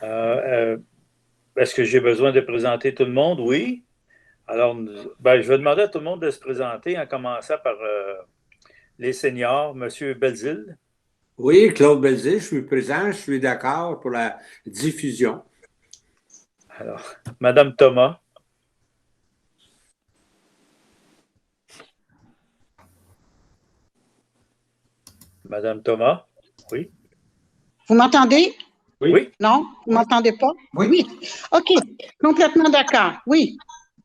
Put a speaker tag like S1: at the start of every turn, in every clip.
S1: Euh, Est-ce que j'ai besoin de présenter tout le monde? Oui. Alors, je vais demander à tout le monde de se présenter en commençant par les seniors. Monsieur Belzile.
S2: Oui, Claude Belzé, je suis présent, je suis d'accord pour la diffusion.
S1: Alors, Madame Thomas. Madame Thomas. Oui.
S3: Vous m'entendez?
S1: Oui.
S3: Non? Vous ne m'entendez pas?
S2: Oui.
S3: OK. Complètement d'accord. Oui.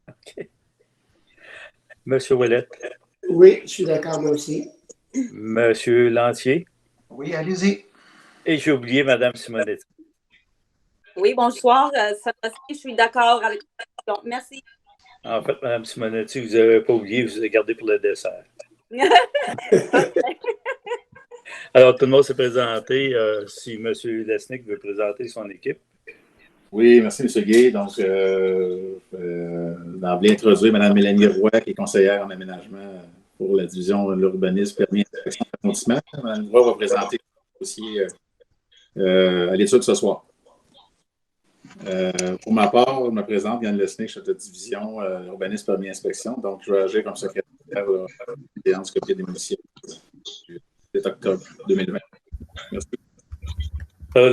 S1: OK. Monsieur Ouellet.
S4: Oui, je suis d'accord, moi aussi.
S1: Monsieur Lantier.
S4: Oui, allez-y.
S1: Et j'ai oublié Madame Simonetti.
S5: Oui, bonsoir. Ça aussi, je suis d'accord avec la question. Merci.
S1: En fait, Madame Simonetti, vous n'avez pas oublié, vous avez gardé pour le dessert. Alors, tout le monde s'est présenté. Si M. Lesnick veut présenter son équipe.
S6: Oui, merci, M. Gay. Donc, d'emblée introduire Mme Mélanie Roy, qui est conseillère en aménagement pour la division de l'urbanisme, permis d'inspection et arrondissement. Mme Roy va présenter aussi à l'étude ce soir. Pour ma part, je me présente, Yann Lesnick, chef de division urbanisme, permis d'inspection. Donc, je vais agir comme secrétaire du comité d'émission du 7 octobre 2020. Merci.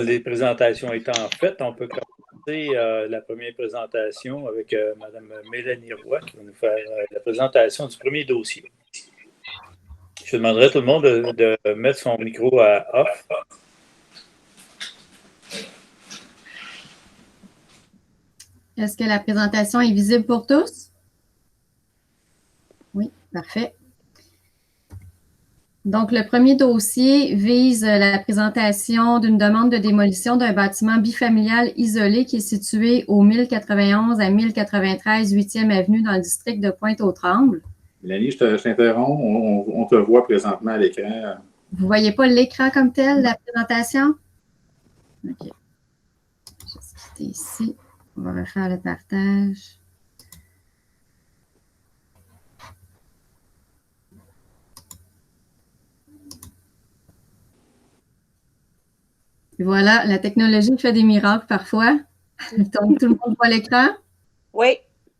S1: Les présentations étant faites, on peut commencer la première présentation avec Mme Mélanie Roy qui va nous faire la présentation du premier dossier. Je demanderai à tout le monde de mettre son micro à off.
S7: Est-ce que la présentation est visible pour tous? Oui, parfait. Donc, le premier dossier vise la présentation d'une demande de démolition d'un bâtiment bifamilial isolé qui est situé au 1091 à 1093 8e Avenue dans le district de Pointe-aux-Trembles.
S6: Mélanie, je t'interromps. On te voit présentement à l'écran.
S7: Vous ne voyez pas l'écran comme tel, la présentation? OK. Je vais quitter ici. On va refaire le partage. Et voilà, la technologie fait des miracles parfois. Donc, tout le monde voit l'écran?
S5: Oui.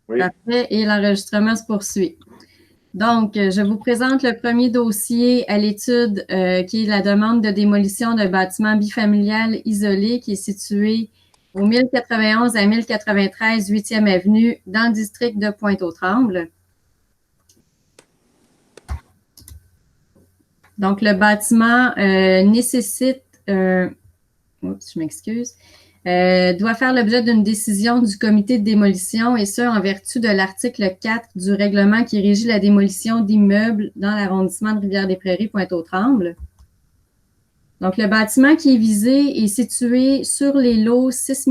S7: Parfait. Et l'enregistrement se poursuit. Donc, je vous présente le premier dossier à l'étude qui est la demande de démolition d'un bâtiment bifamilial isolé qui est situé au 1091 à 1093 8e Avenue dans le district de Pointe-aux-Trembles. Donc, le bâtiment nécessite, oups, je m'excuse, doit faire l'objet d'une décision du comité de démolition et ce, en vertu de l'article 4 du règlement qui régit la démolition d'immeubles dans l'arrondissement de Rivière-des-Prairies, Pointe-aux-Trembles. Donc, le bâtiment qui est visé est situé sur les lots 6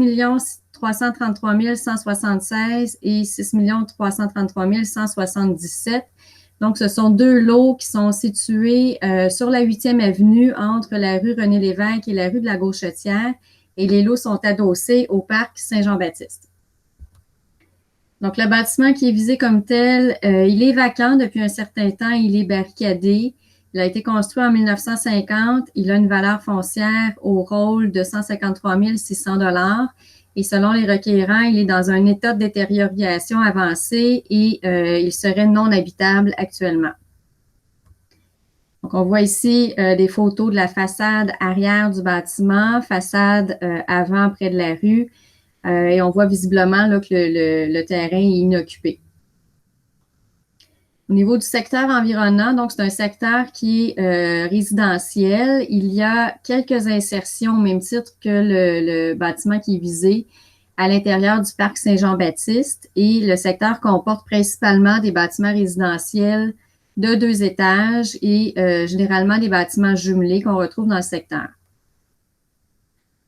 S7: 333 176 et 6 333 177. Donc, ce sont deux lots qui sont situés sur la 8e avenue entre la rue René-Lévesque et la rue de la Gauchetière. Et les lots sont adossés au parc Saint-Jean-Baptiste. Donc, le bâtiment qui est visé comme tel, il est vacant depuis un certain temps, il est barricadé. Il a été construit en 1950. Il a une valeur foncière au rôle de 153 600 $ et selon les requérants, il est dans un état de détérioration avancé et il serait non habitable actuellement. Donc, on voit ici des photos de la façade arrière du bâtiment, façade avant près de la rue, et on voit visiblement là, que le terrain est inoccupé. Au niveau du secteur environnant, donc c'est un secteur qui est résidentiel. Il y a quelques insertions au même titre que le bâtiment qui est visé à l'intérieur du parc Saint-Jean-Baptiste et le secteur comporte principalement des bâtiments résidentiels de 2 étages et généralement des bâtiments jumelés qu'on retrouve dans le secteur.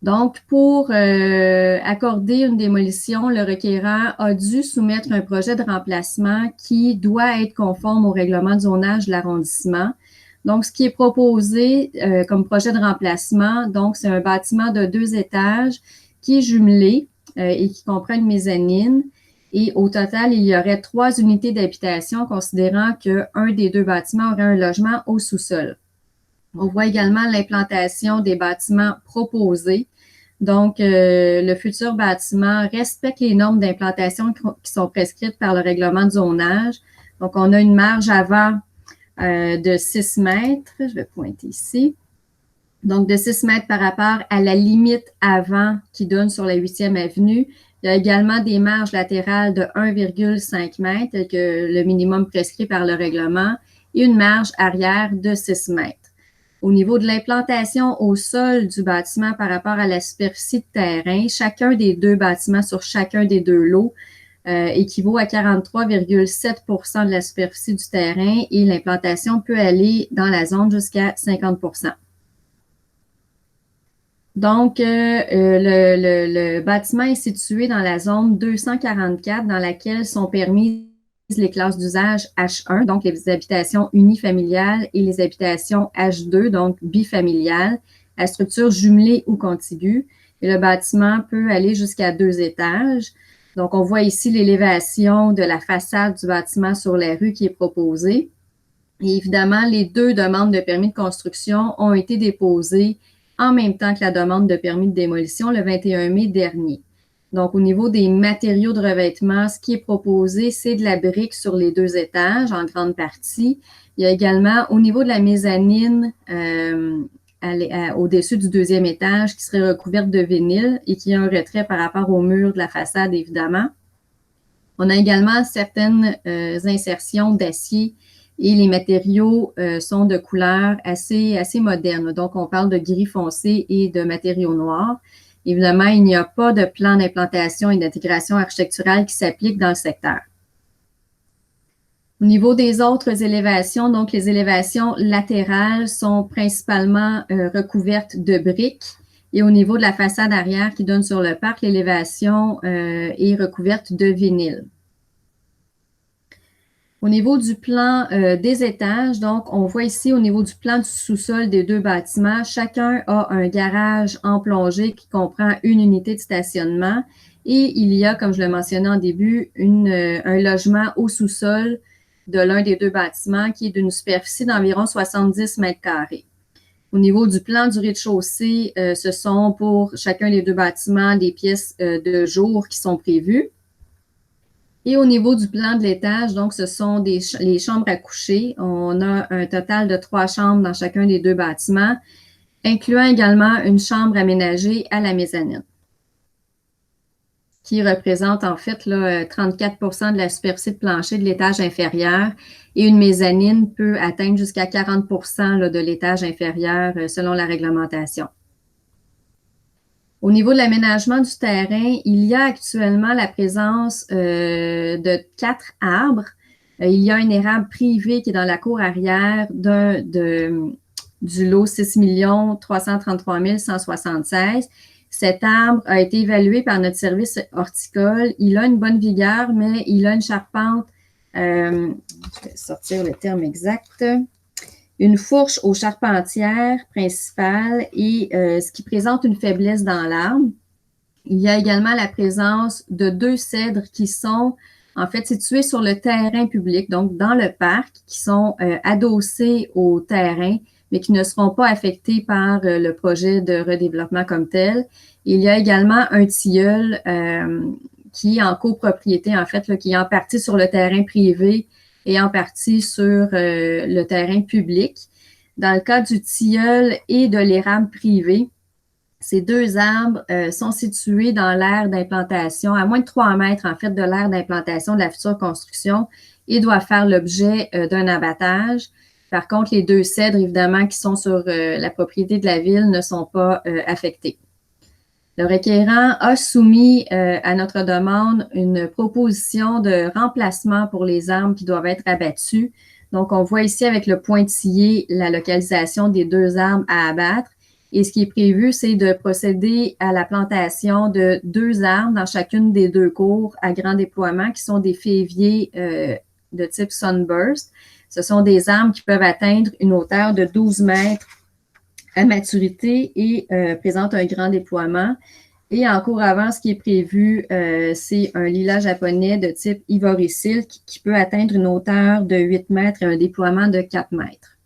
S7: Donc, pour accorder une démolition, le requérant a dû soumettre un projet de remplacement qui doit être conforme au règlement de zonage de l'arrondissement. Donc, ce qui est proposé comme projet de remplacement, donc c'est un bâtiment de 2 étages qui est jumelé et qui comprend une mezzanine. Et au total, il y aurait 3 unités d'habitation, considérant qu'un des 2 bâtiments aurait un logement au sous-sol. On voit également l'implantation des bâtiments proposés. Donc, le futur bâtiment respecte les normes d'implantation qui sont prescrites par le règlement de zonage. Donc, on a une marge avant de 6 mètres. Je vais pointer ici. Donc, de 6 mètres par rapport à la limite avant qui donne sur la 8e avenue. Il y a également des marges latérales de 1,5 mètres, tel que le minimum prescrit par le règlement, et une marge arrière de 6 mètres. Au niveau de l'implantation au sol du bâtiment par rapport à la superficie de terrain, chacun des deux bâtiments sur chacun des deux lots équivaut à 43,7 % de la superficie du terrain et l'implantation peut aller dans la zone jusqu'à 50 %. Donc, le bâtiment est situé dans la zone 244 dans laquelle sont permises les classes d'usage H1, donc les habitations unifamiliales, et les habitations H2, donc bifamiliales, à structure jumelée ou contiguë. Et le bâtiment peut aller jusqu'à 2 étages. Donc, on voit ici l'élévation de la façade du bâtiment sur la rue qui est proposée. Et évidemment, les deux demandes de permis de construction ont été déposées en même temps que la demande de permis de démolition le 21 mai dernier. Donc, au niveau des matériaux de revêtement, ce qui est proposé, c'est de la brique sur les 2 étages en grande partie. Il y a également, au niveau de la mezzanine, au-dessus du 2e étage, qui serait recouverte de vinyle et qui a un retrait par rapport au mur de la façade, évidemment. On a également certaines insertions d'acier et les matériaux sont de couleur assez moderne. Donc, on parle de gris foncé et de matériaux noirs. Évidemment, il n'y a pas de plan d'implantation et d'intégration architecturale qui s'applique dans le secteur. Au niveau des autres élévations, donc les élévations latérales sont principalement recouvertes de briques. Et au niveau de la façade arrière qui donne sur le parc, l'élévation est recouverte de vinyle. Au niveau du plan des étages, donc on voit ici au niveau du plan du sous-sol des 2 bâtiments, chacun a un garage en plongée qui comprend une unité de stationnement et il y a, comme je le mentionnais en début, un logement au sous-sol de l'un des 2 bâtiments qui est d'une superficie d'environ 70 mètres carrés. Au niveau du plan du rez-de-chaussée, ce sont pour chacun des 2 bâtiments des pièces de jour qui sont prévues. Et au niveau du plan de l'étage, donc, ce sont les chambres à coucher. On a un total de 3 chambres dans chacun des 2 bâtiments, incluant également une chambre aménagée à la mezzanine, qui représente en fait là, 34 % de la superficie de plancher de l'étage inférieur. Et une mezzanine peut atteindre jusqu'à 40 % là, de l'étage inférieur selon la réglementation. Au niveau de l'aménagement du terrain, il y a actuellement la présence de 4 arbres. Il y a un érable privé qui est dans la cour arrière du lot 6 333 176. Cet arbre a été évalué par notre service horticole. Il a une bonne vigueur, mais il a une charpente, je vais sortir le terme exact, une fourche aux charpentières principales et ce qui présente une faiblesse dans l'arbre. Il y a également la présence de 2 cèdres qui sont en fait situés sur le terrain public, donc dans le parc, qui sont adossés au terrain, mais qui ne seront pas affectés par le projet de redéveloppement comme tel. Il y a également un tilleul qui est en copropriété, en fait, là, qui est en partie sur le terrain privé et en partie sur le terrain public. Dans le cas du tilleul et de l'érable privé, ces 2 arbres sont situés dans l'aire d'implantation, à moins de 3 mètres, en fait, de l'aire d'implantation de la future construction et doivent faire l'objet d'un abattage. Par contre, les 2 cèdres, évidemment, qui sont sur la propriété de la ville ne sont pas affectés. Le requérant a soumis à notre demande une proposition de remplacement pour les arbres qui doivent être abattus. Donc, on voit ici avec le pointillé la localisation des 2 arbres à abattre. Et ce qui est prévu, c'est de procéder à la plantation de 2 arbres dans chacune des 2 cours à grand déploiement qui sont des féviers de type Sunburst. Ce sont des arbres qui peuvent atteindre une hauteur de 12 mètres à maturité et présentent un grand déploiement. Et en cours avant, ce qui est prévu, c'est un lilas japonais de type Ivory Silk qui peut atteindre une hauteur de 8 mètres et un déploiement de 4 mètres.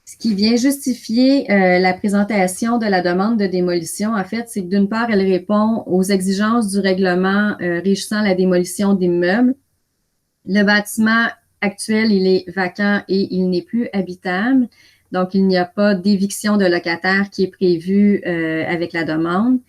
S7: Ce Ce qui vient justifier la présentation de la demande de démolition, en fait, c'est que d'une part, elle répond aux exigences du règlement régissant la démolition d'immeubles. Le bâtiment actuel, il est vacant et il n'est plus habitable. Donc, il n'y a pas d'éviction de locataire qui est prévue avec la demande.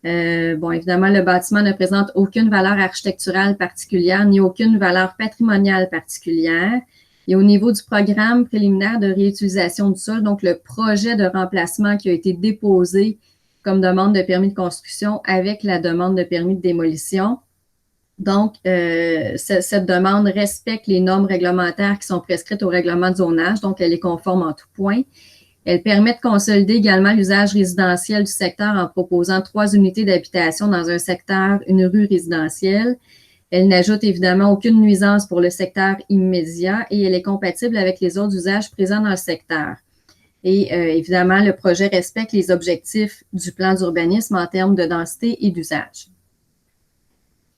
S7: Bon, évidemment, le bâtiment ne présente aucune valeur architecturale particulière ni aucune valeur patrimoniale particulière. Et au niveau du programme préliminaire de réutilisation du sol, donc le projet de remplacement qui a été déposé comme demande de permis de construction avec la demande de permis de démolition. Donc, cette demande respecte les normes réglementaires qui sont prescrites au règlement de zonage, donc elle est conforme en tout point. Elle permet de consolider également l'usage résidentiel du secteur en proposant 3 unités d'habitation dans un secteur, une rue résidentielle. Elle n'ajoute évidemment aucune nuisance pour le secteur immédiat et elle est compatible avec les autres usages présents dans le secteur. Et évidemment, le projet respecte les objectifs du plan d'urbanisme en termes de densité et d'usage.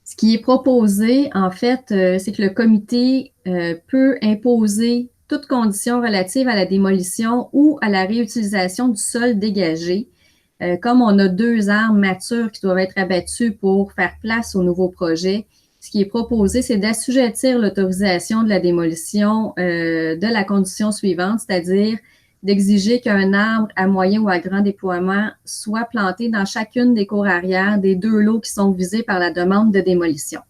S7: Ce qui est proposé, en fait, c'est que le comité peut imposer toute condition relative à la démolition ou à la réutilisation du sol dégagé. Comme on a 2 arbres matures qui doivent être abattus pour faire place au nouveau projet, ce qui est proposé, c'est d'assujettir l'autorisation de la démolition de la condition suivante, c'est-à-dire d'exiger qu'un arbre à moyen ou à grand déploiement soit planté dans chacune des cours arrière des 2 lots qui sont visés par la demande de démolition.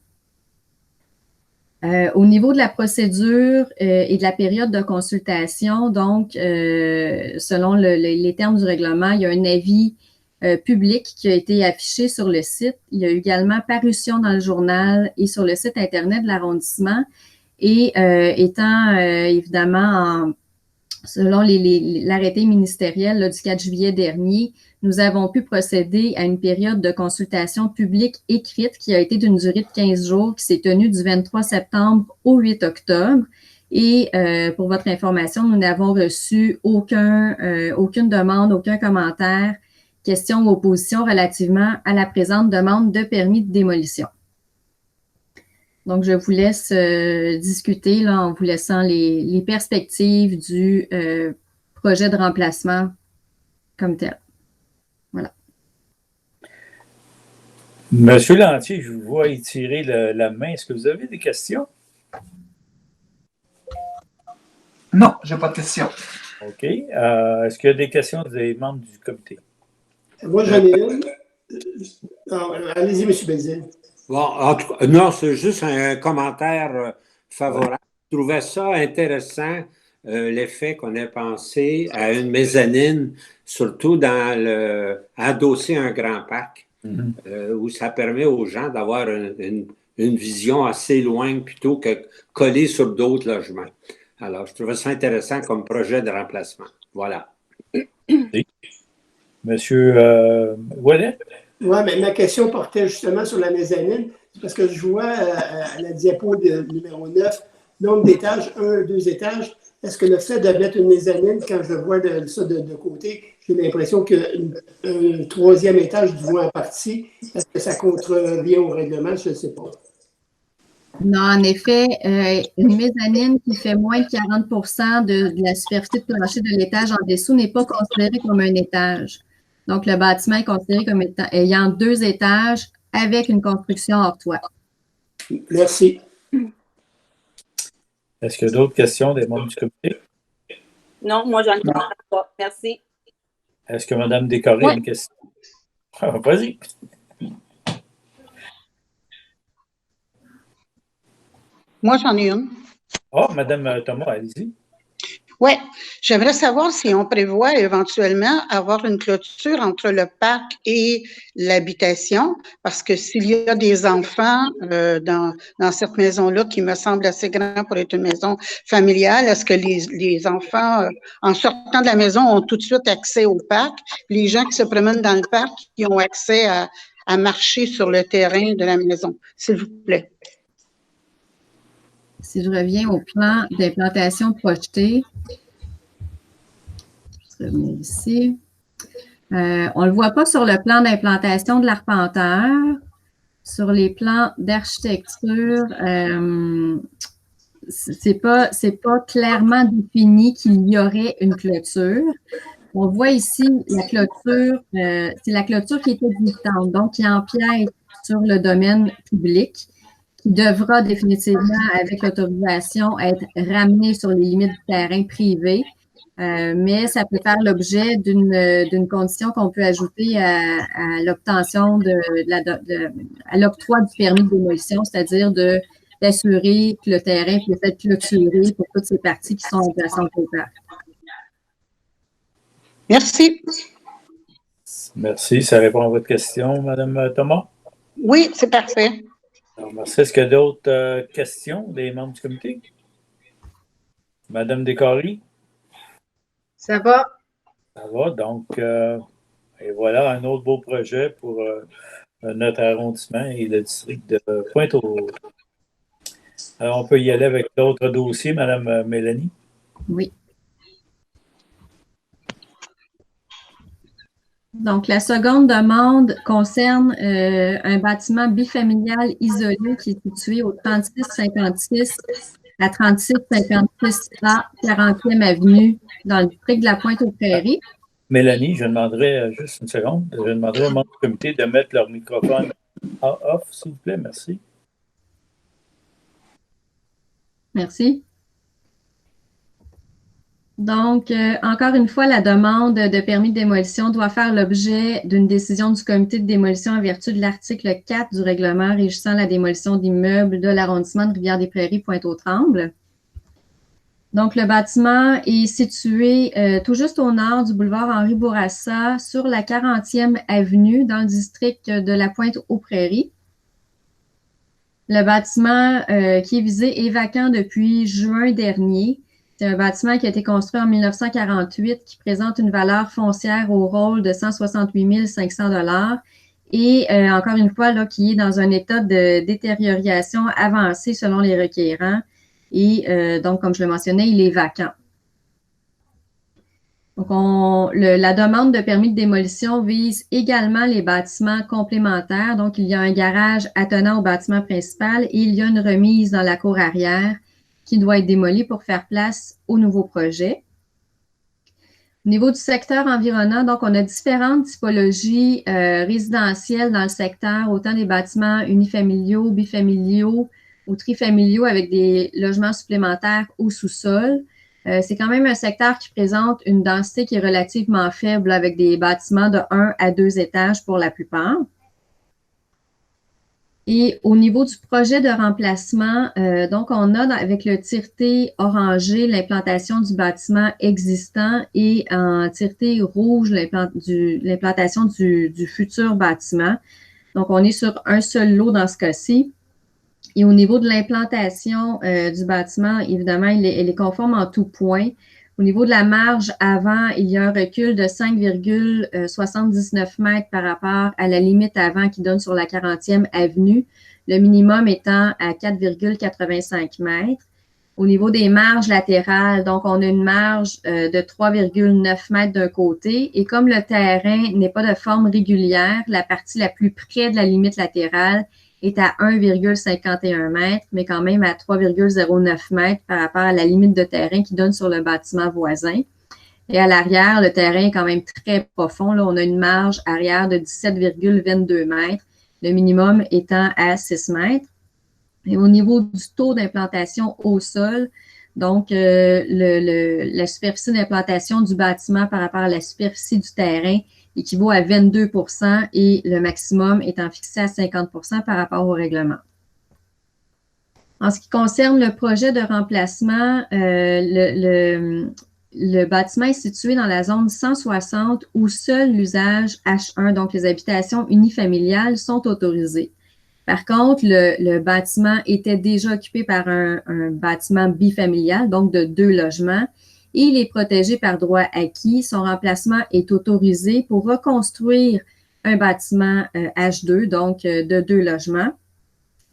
S7: Au niveau de la procédure et de la période de consultation, donc, selon les termes du règlement, il y a un avis public qui a été affiché sur le site. Il y a également parution dans le journal et sur le site Internet de l'arrondissement. Et étant évidemment, selon l'arrêté ministériel là, du 4 juillet dernier, nous avons pu procéder à une période de consultation publique écrite qui a été d'une durée de 15 jours, qui s'est tenue du 23 septembre au 8 octobre. Et pour votre information, nous n'avons reçu aucune demande, aucun commentaire, question ou opposition relativement à la présente demande de permis de démolition. Donc, je vous laisse discuter là, en vous laissant les perspectives du projet de remplacement comme tel. Voilà.
S1: Monsieur Lantier, je vous vois étirer la main. Est-ce que vous avez des questions?
S4: Non, je n'ai pas de questions.
S1: OK. Est-ce qu'il y a des questions des membres du comité?
S4: Moi, j'en ai une. Allez-y, M. Belzile.
S2: Bon, en tout cas, non, c'est juste un commentaire favorable. Je trouvais ça intéressant, l'effet qu'on ait pensé à une mezzanine, surtout dans adosser un grand parc, où ça permet aux gens d'avoir une vision assez loin plutôt que coller sur d'autres logements. Alors, je trouvais ça intéressant comme projet de remplacement. Voilà.
S1: Monsieur Ouellet?
S4: Oui, mais ma question portait justement sur la mezzanine. C'est parce que je vois à la diapo numéro 9, nombre d'étages, 1, 2 étages. Est-ce que le fait de mettre une mezzanine, quand je vois ça de côté, j'ai l'impression qu'un 3e étage, du moins en partie, est-ce que ça contrevient au règlement? Je ne sais pas.
S7: Non, en effet, une mezzanine qui fait moins de 40 de la superficie de plancher de l'étage en dessous n'est pas considérée comme un étage. Donc, le bâtiment est considéré comme ayant 2 étages avec une construction hors toit.
S4: Merci.
S1: Est-ce qu'il y a d'autres questions des membres du comité?
S5: Non, moi, j'en ai pas. Merci.
S1: Est-ce que Mme Descorées a une question? Vas-y.
S3: Moi, j'en ai une.
S1: Oh, Mme Thomas, allez-y.
S3: Oui, j'aimerais savoir si on prévoit éventuellement avoir une clôture entre le parc et l'habitation, parce que s'il y a des enfants dans cette maison-là, qui me semble assez grand pour être une maison familiale, est-ce que les enfants, en sortant de la maison, ont tout de suite accès au parc? Les gens qui se promènent dans le parc, qui ont accès à marcher sur le terrain de la maison, s'il vous plaît.
S7: Si je reviens au plan d'implantation projeté, je vais revenir ici. On ne le voit pas sur le plan d'implantation de l'Arpenteur. Sur les plans d'architecture, c'est pas clairement défini qu'il y aurait une clôture. On voit ici la clôture, c'est la clôture qui est existante, donc qui empiète sur le domaine public, qui devra définitivement, avec l'autorisation, être ramenée sur les limites du terrain privé. Mais ça peut faire l'objet d'une condition qu'on peut ajouter à l'obtention à l'octroi du permis de démolition, c'est-à-dire d'assurer que le terrain puisse être clôturé pour toutes ces parties qui sont adjacentes au parc.
S3: Merci.
S1: Merci. Ça répond à votre question, Mme Thomas?
S3: Oui, c'est parfait.
S1: Alors, merci. Est-ce qu'il y a d'autres questions des membres du comité? Mme Descaries?
S8: Ça va.
S1: Ça va. Donc, et voilà un autre beau projet pour notre arrondissement et le district de Pointe-aux-Trembles. Alors, on peut y aller avec d'autres dossiers, Mme Mélanie?
S7: Oui. Donc, la seconde demande concerne un bâtiment bifamilial isolé qui est situé au 3656 à 3656A, 40e avenue, dans le district de la Pointe-aux-Prairies.
S1: Mélanie, je demanderais juste une seconde. Je demanderais aux membres du comité de mettre leur microphone off, s'il vous plaît. Merci.
S7: Merci. Donc, encore une fois, la demande de permis de démolition doit faire l'objet d'une décision du comité de démolition en vertu de l'article 4 du règlement régissant la démolition d'immeubles de l'arrondissement de Rivière-des-Prairies, Pointe-aux-Trembles. Donc, le bâtiment est situé tout juste au nord du boulevard Henri Bourassa, sur la 40e avenue, dans le district de la Pointe-aux-Prairies. Le bâtiment qui est visé est vacant depuis juin dernier. C'est un bâtiment qui a été construit en 1948, qui présente une valeur foncière au rôle de 168 500 $ et encore une fois, là, qui est dans un état de détérioration avancée selon les requérants. Et donc, comme je le mentionnais, il est vacant. Donc, la demande de permis de démolition vise également les bâtiments complémentaires. Donc, il y a un garage attenant au bâtiment principal et il y a une remise dans la cour arrière qui doit être démolie pour faire place au nouveau projet. Au niveau du secteur environnant, donc, on a différentes typologies résidentielles dans le secteur, autant des bâtiments unifamiliaux, bifamiliaux ou trifamiliaux avec des logements supplémentaires au sous-sol. C'est quand même un secteur qui présente une densité qui est relativement faible avec des bâtiments de 1 à 2 étages pour la plupart. Et au niveau du projet de remplacement, donc on a avec le tireté orangé l'implantation du bâtiment existant et en tireté rouge l'implantation du futur bâtiment. Donc on est sur un seul lot dans ce cas-ci. Et au niveau de l'implantation du bâtiment, évidemment, elle est conforme en tout point. Au niveau de la marge avant, il y a un recul de 5,79 mètres par rapport à la limite avant qui donne sur la 40e avenue, le minimum étant à 4,85 mètres. Au niveau des marges latérales, donc on a une marge de 3,9 mètres d'un côté et comme le terrain n'est pas de forme régulière, la partie la plus près de la limite latérale est à 1,51 mètres, mais quand même à 3,09 mètres par rapport à la limite de terrain qui donne sur le bâtiment voisin. Et à l'arrière, le terrain est quand même très profond. Là, on a une marge arrière de 17,22 mètres, le minimum étant à 6 mètres. Et au niveau du taux d'implantation au sol, donc la superficie d'implantation du bâtiment par rapport à la superficie du terrain équivaut à 22 % et le maximum étant fixé à 50 % par rapport au règlement. En ce qui concerne le projet de remplacement, le bâtiment est situé dans la zone 160 où seul l'usage H1, donc les habitations unifamiliales, sont autorisées. Par contre, le bâtiment était déjà occupé par un bâtiment bifamilial, donc de 2 logements, et il est protégé par droit acquis. Son remplacement est autorisé pour reconstruire un bâtiment H2, donc de 2 logements.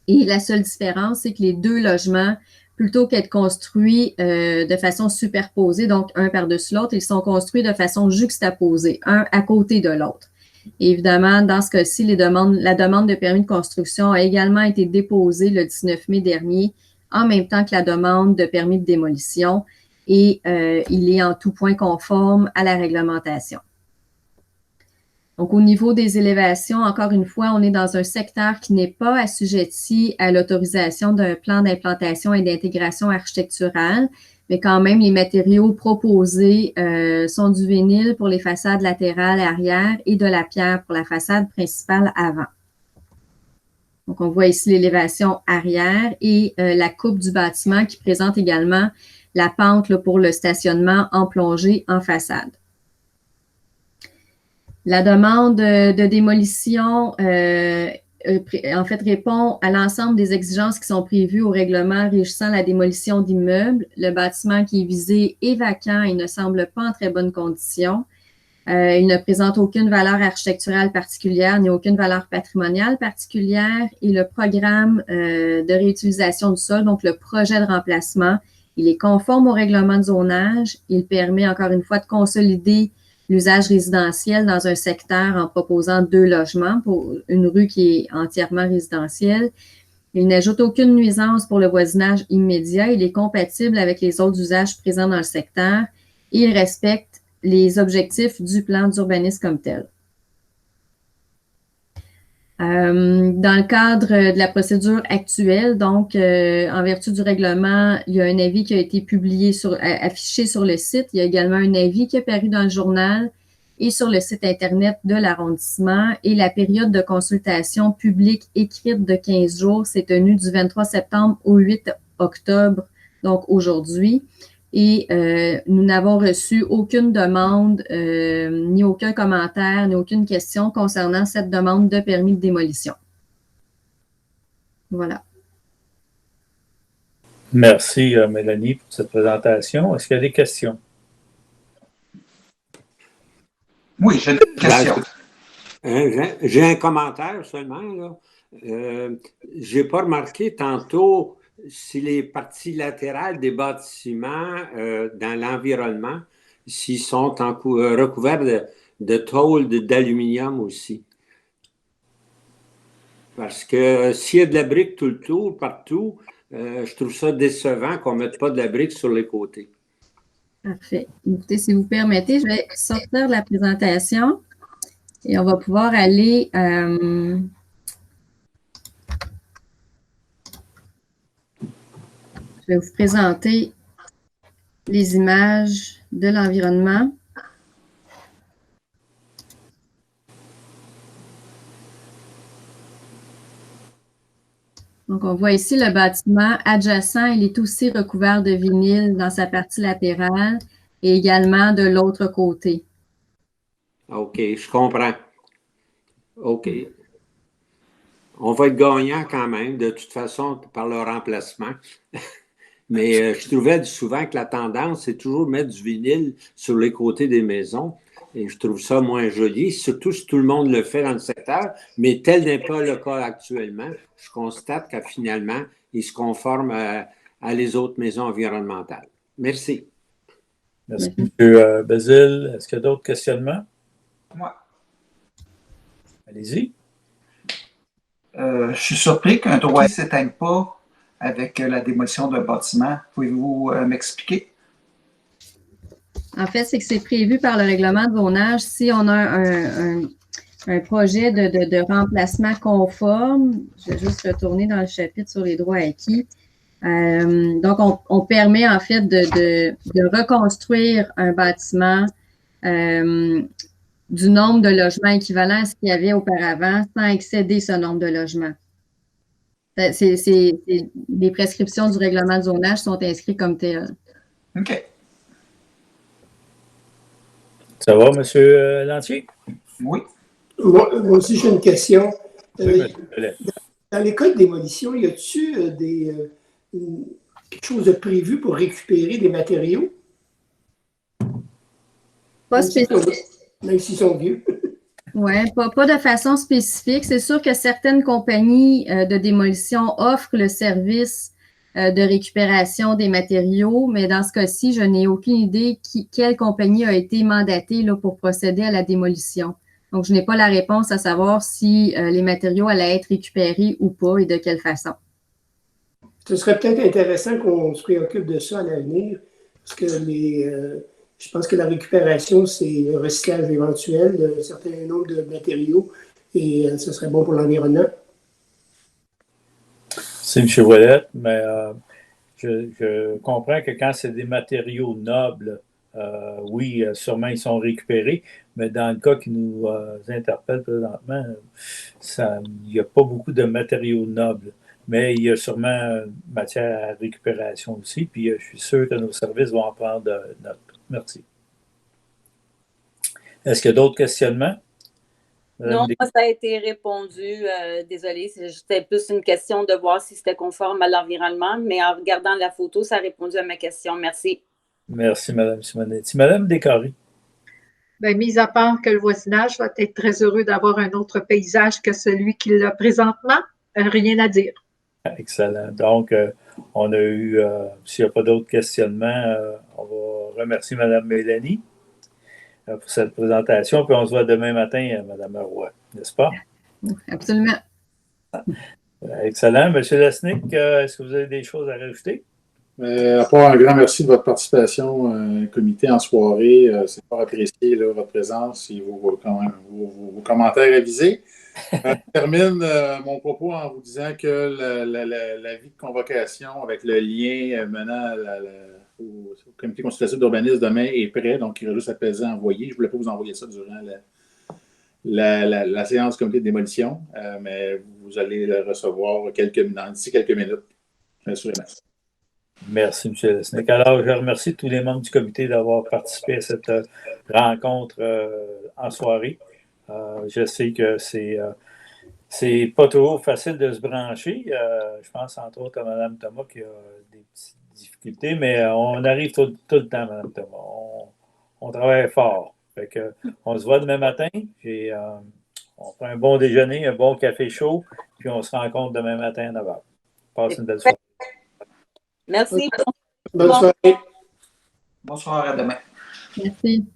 S7: Et la seule différence, c'est que les 2 logements, plutôt qu'être construits de façon superposée, donc un par-dessus l'autre, ils sont construits de façon juxtaposée, un à côté de l'autre. Et évidemment, dans ce cas-ci, la demande de permis de construction a également été déposée le 19 mai dernier en même temps que la demande de permis de démolition et il est en tout point conforme à la réglementation. Donc, au niveau des élévations, encore une fois, on est dans un secteur qui n'est pas assujetti à l'autorisation d'un plan d'implantation et d'intégration architecturale, mais quand même, les matériaux proposés sont du vinyle pour les façades latérales et arrière et de la pierre pour la façade principale avant. Donc, on voit ici l'élévation arrière et la coupe du bâtiment qui présente également la pente là, pour le stationnement en plongée en façade. La demande de démolition, en fait, répond à l'ensemble des exigences qui sont prévues au règlement régissant la démolition d'immeubles. Le bâtiment qui est visé est vacant et ne semble pas en très bonnes conditions. Il ne présente aucune valeur architecturale particulière ni aucune valeur patrimoniale particulière. Et le programme de réutilisation du sol, donc le projet de remplacement, il est conforme au règlement de zonage. Il permet encore une fois de consolider l'usage résidentiel dans un secteur en proposant 2 logements pour une rue qui est entièrement résidentielle. Il n'ajoute aucune nuisance pour le voisinage immédiat. Il est compatible avec les autres usages présents dans le secteur et il respecte les objectifs du plan d'urbanisme comme tel. Dans le cadre de la procédure actuelle, donc en vertu du règlement, il y a un avis qui a été publié affiché sur le site. Il y a également un avis qui est paru dans le journal et sur le site Internet de l'arrondissement. Et la période de consultation publique écrite de 15 jours s'est tenue du 23 septembre au 8 octobre, donc aujourd'hui. Et nous n'avons reçu aucune demande, ni aucun commentaire, ni aucune question concernant cette demande de permis de démolition. Voilà.
S1: Merci, Mélanie, pour cette présentation. Est-ce qu'il y a des questions?
S9: Oui, j'ai une question.
S2: J'ai un commentaire seulement. Là. Je n'ai pas remarqué tantôt si les parties latérales des bâtiments dans l'environnement, s'ils sont recouverts de tôle d'aluminium aussi. Parce que s'il y a de la brique tout le tour, partout, je trouve ça décevant qu'on ne mette pas de la brique sur les côtés.
S7: Parfait. Écoutez, si vous permettez, je vais sortir de la présentation et on va pouvoir aller... Je vais vous présenter les images de l'environnement. Donc, on voit ici le bâtiment adjacent. Il est aussi recouvert de vinyle dans sa partie latérale et également de l'autre côté.
S2: OK, je comprends. OK. On va être gagnant quand même, de toute façon, par le remplacement. Mais je trouvais souvent que la tendance, c'est toujours mettre du vinyle sur les côtés des maisons. Et je trouve ça moins joli, surtout si tout le monde le fait dans le secteur. Mais tel n'est pas le cas actuellement. Je constate que finalement, il se conforme à les autres maisons environnementales. Merci.
S1: Merci, M. Basile. Est-ce qu'il y a d'autres questionnements?
S9: Moi.
S1: Allez-y.
S9: Je suis surpris qu'un droit ne s'éteigne pas avec la démolition d'un bâtiment. Pouvez-vous m'expliquer?
S7: En fait, c'est que c'est prévu par le règlement de zonage. Si on a un projet de remplacement conforme, je vais juste retourner dans le chapitre sur les droits acquis. Donc, on permet en fait de reconstruire un bâtiment du nombre de logements équivalent à ce qu'il y avait auparavant sans excéder ce nombre de logements. Les prescriptions du règlement de zonage sont inscrites comme telles.
S9: OK.
S1: Ça va, M. Lantier?
S9: Oui.
S4: Moi aussi, j'ai une question.
S1: Oui,
S4: dans les cas de démolition, y a-t-il quelque chose de prévu pour récupérer des matériaux?
S7: Pas spécifique.
S4: Même s'ils sont vieux.
S7: Oui, pas de façon spécifique. C'est sûr que certaines compagnies de démolition offrent le service de récupération des matériaux, mais dans ce cas-ci, je n'ai aucune idée quelle compagnie a été mandatée là, pour procéder à la démolition. Donc, je n'ai pas la réponse à savoir si les matériaux allaient être récupérés ou pas et de quelle façon.
S4: Ce serait peut-être intéressant qu'on se préoccupe de ça à l'avenir, parce que je pense que la récupération, c'est le recyclage éventuel d'un certain nombre de matériaux et ce serait bon pour l'environnement.
S1: C'est M. Ouellette, mais je comprends que quand c'est des matériaux nobles, oui, sûrement ils sont récupérés, mais dans le cas qui nous interpelle présentement, il n'y a pas beaucoup de matériaux nobles. Mais il y a sûrement matière à récupération aussi, puis je suis sûr que nos services vont en prendre note. Merci. Est-ce qu'il y a d'autres questionnements?
S5: Non, moi, ça a été répondu. Désolée, c'était plus une question de voir si c'était conforme à l'environnement, mais en regardant la photo, ça a répondu à ma question. Merci.
S1: Merci, Mme Simonetti. Mme Descaries.
S8: Bien, mis à part que le voisinage va être très heureux d'avoir un autre paysage que celui qu'il a présentement, rien à dire.
S1: Excellent. Donc, on a eu, s'il n'y a pas d'autres questionnements, on va remercier Mme Mélanie pour cette présentation, puis on se voit demain matin, Mme Roy, n'est-ce pas?
S7: Absolument.
S1: Excellent. Monsieur Lesnick, est-ce que vous avez des choses à rajouter?
S6: À part un grand merci de votre participation au comité en soirée. C'est fort apprécié là, votre présence et vos commentaires avisés. Je termine mon propos en vous disant que l'avis de convocation avec le lien menant au comité consultatif d'urbanisme demain est prêt, donc il va juste à peser à envoyer. Je ne voulais pas vous envoyer ça durant la séance du comité de démolition, mais vous allez le recevoir d'ici quelques minutes, assurément.
S1: Merci, M. Lesnick. Alors, je remercie tous les membres du comité d'avoir participé à cette rencontre en soirée. Je sais que c'est pas toujours facile de se brancher. Je pense entre autres à Mme Thomas qui a des petites difficultés, mais on arrive tout le temps, Mme Thomas. On travaille fort. Fait que, on se voit demain matin. On prend un bon déjeuner, un bon café chaud, puis on se rencontre demain matin à 9h. Passe une belle soirée.
S5: Merci.
S4: Bonne soirée.
S9: Bonsoir, à demain.
S7: Merci.